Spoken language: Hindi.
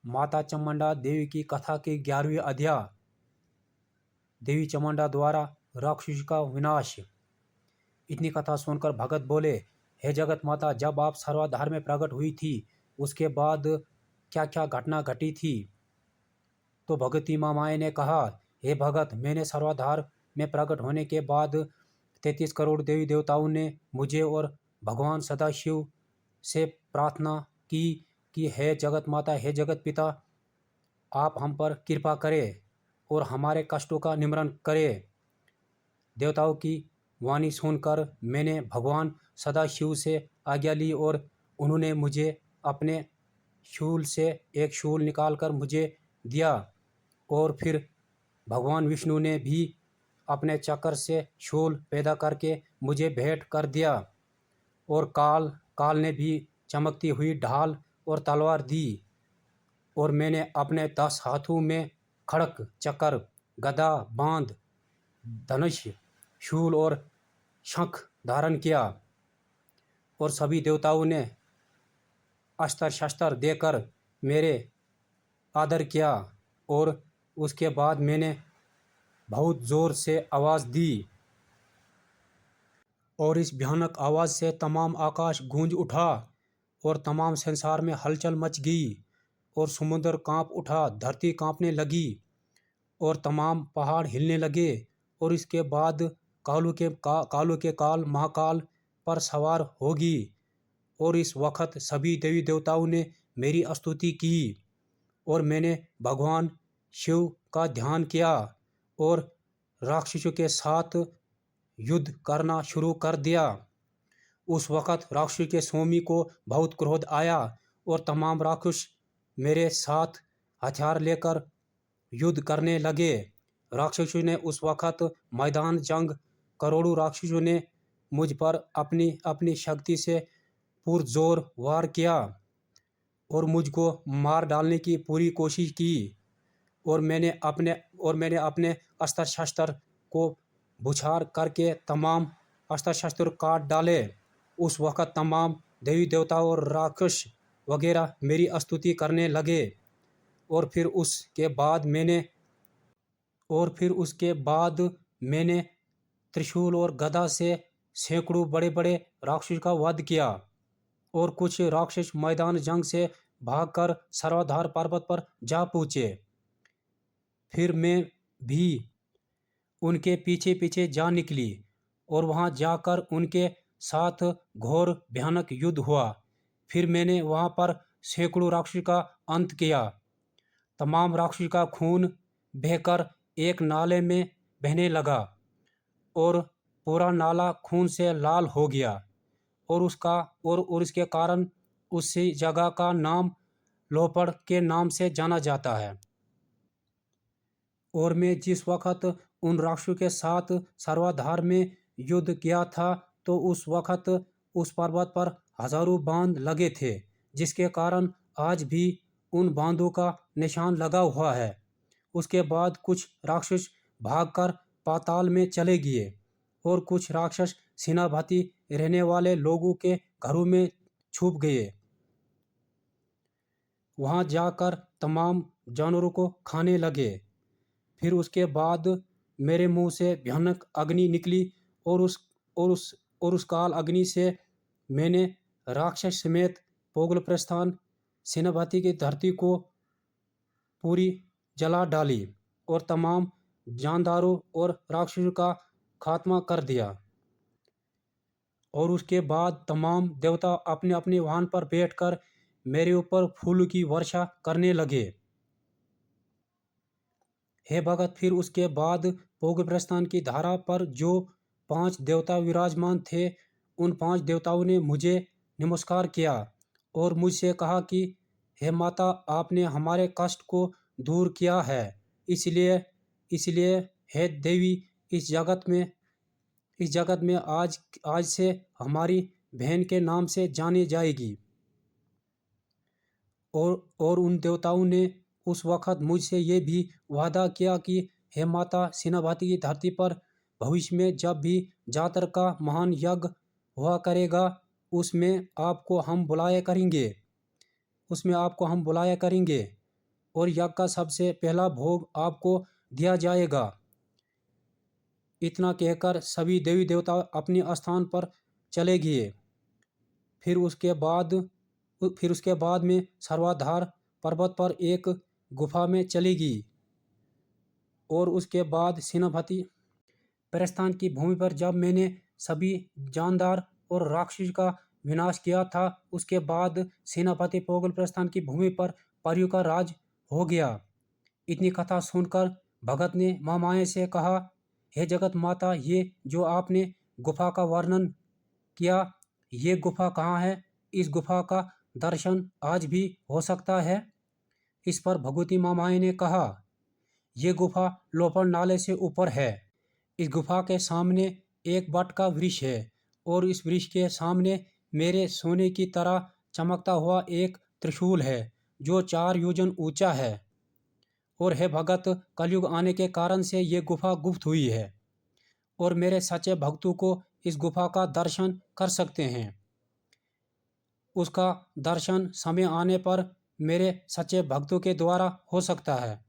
माता चामुंडा देवी की कथा के 11वें अध्याय। देवी चामुंडा द्वारा राक्षस का विनाश। इतनी कथा सुनकर भगत बोले, हे जगत माता, जब आप सर्वाधार में प्रकट हुई थी उसके बाद क्या क्या घटना घटी थी? तो भगवती मामाएँ ने कहा, हे भगत, मैंने सर्वाधार में प्रकट होने के बाद 33 करोड़ देवी देवताओं ने मुझे और भगवान सदाशिव से प्रार्थना की कि हे जगत माता, हे जगत पिता, आप हम पर कृपा करें और हमारे कष्टों का निवारण करें। देवताओं की वाणी सुनकर मैंने भगवान सदाशिव से आज्ञा ली और उन्होंने मुझे अपने शूल से एक शूल निकालकर मुझे दिया और फिर भगवान विष्णु ने भी अपने चक्र से शूल पैदा करके मुझे भेंट कर दिया और काल ने भी चमकती हुई ढाल और तलवार दी और मैंने अपने 10 हाथों में खड़क, चक्र, गदा, बांध, धनुष, शूल और शंख धारण किया और सभी देवताओं ने अस्त्र शस्त्र देकर मेरे आदर किया और उसके बाद मैंने बहुत जोर से आवाज़ दी और इस भयानक आवाज़ से तमाम आकाश गूंज उठा और तमाम संसार में हलचल मच गई और समुद्र कांप उठा, धरती कांपने लगी और तमाम पहाड़ हिलने लगे। और इसके बाद कालों के काल महाकाल पर सवार होगी और इस वक्त सभी देवी देवताओं ने मेरी स्तुति की और मैंने भगवान शिव का ध्यान किया और राक्षसों के साथ युद्ध करना शुरू कर दिया। उस वक्त राक्षसों के स्वामी को बहुत क्रोध आया और तमाम राक्षस मेरे साथ हथियार लेकर युद्ध करने लगे। राक्षसों ने उस वक्त मैदान जंग करोड़ों राक्षसों ने मुझ पर अपनी अपनी शक्ति से पुरजोर वार किया और मुझको मार डालने की पूरी कोशिश की और मैंने अपने अस्त्र शस्त्र को भूछार करके तमाम अस्त्र शस्त्र काट डाले। उस वक्त तमाम देवी देवता और राक्षस वगैरह मेरी स्तुति करने लगे और फिर उसके बाद मैंने त्रिशूल और गदा से सैकड़ों बड़े बड़े राक्षसों का वध किया और कुछ राक्षस मैदान जंग से भागकर सर्वाधार पर्वत पर जा पहुँचे। फिर मैं भी उनके पीछे पीछे जा निकली और वहां जाकर उनके साथ घोर भयानक युद्ध हुआ। फिर मैंने वहां पर सैकड़ों राक्षसों का अंत किया। तमाम राक्षसों का खून बहकर एक नाले में बहने लगा और पूरा नाला खून से लाल हो गया और उसके कारण उसी जगह का नाम लोहपड़ के नाम से जाना जाता है। और मैं जिस वक्त उन राक्षसों के साथ सर्वाधार में युद्ध किया था तो उस वक्त उस पर्वत पर हजारों बांध लगे थे, जिसके कारण आज भी उन बांधों का निशान लगा हुआ है। उसके बाद कुछ राक्षस भागकर पाताल में चले गए और कुछ राक्षस सेनापति रहने वाले लोगों के घरों में छुप गए। वहां जाकर तमाम जानवरों को खाने लगे। फिर उसके बाद मेरे मुंह से भयानक अग्नि निकली और उस काल अग्नि से मैंने राक्षस समेत पोगल प्रस्थान सेनापति की धरती को पूरी जला डाली और तमाम जानदारों और राक्षसों का खात्मा कर दिया। और उसके बाद तमाम देवता अपने अपने वाहन पर बैठकर मेरे ऊपर फूलों की वर्षा करने लगे। हे भगत, फिर उसके बाद पोगल प्रस्थान की धारा पर जो 5 देवता विराजमान थे, उन 5 देवताओं ने मुझे नमस्कार किया और मुझसे कहा कि हे माता, आपने हमारे कष्ट को दूर किया है, इसलिए हे देवी, इस जगत में आज से हमारी बहन के नाम से जानी जाएगी। और उन देवताओं ने उस वक्त मुझसे ये भी वादा किया कि हे माता, सेनापति की धरती पर भविष्य में जब भी जातर का महान यज्ञ हुआ करेगा उसमें आपको हम बुलाया करेंगे। और यज्ञ का सबसे पहला भोग आपको दिया जाएगा। इतना कहकर सभी देवी देवता अपने स्थान पर चले गए। फिर उसके बाद में सर्वाधार पर्वत पर एक गुफा में चली गई और उसके बाद सेनापति प्रस्थान की भूमि पर जब मैंने सभी जानदार और राक्षस का विनाश किया था, उसके बाद सेनापति पोगल प्रस्थान की भूमि पर परियों का राज हो गया। इतनी कथा सुनकर भगत ने माँ माया से कहा, हे जगत माता, ये जो आपने गुफा का वर्णन किया, ये गुफा कहाँ है? इस गुफा का दर्शन आज भी हो सकता है? इस पर भगवती माँ माया ने कहा, ये गुफा लोपड़ नाले से ऊपर है। इस गुफा के सामने एक बट का वृक्ष है और इस वृक्ष के सामने मेरे सोने की तरह चमकता हुआ एक त्रिशूल है जो 4 योजन ऊंचा है। और हे भगत, कलयुग आने के कारण से ये गुफा गुप्त हुई है और मेरे सच्चे भक्तों को इस गुफा का दर्शन कर सकते हैं। उसका दर्शन समय आने पर मेरे सच्चे भक्तों के द्वारा हो सकता है।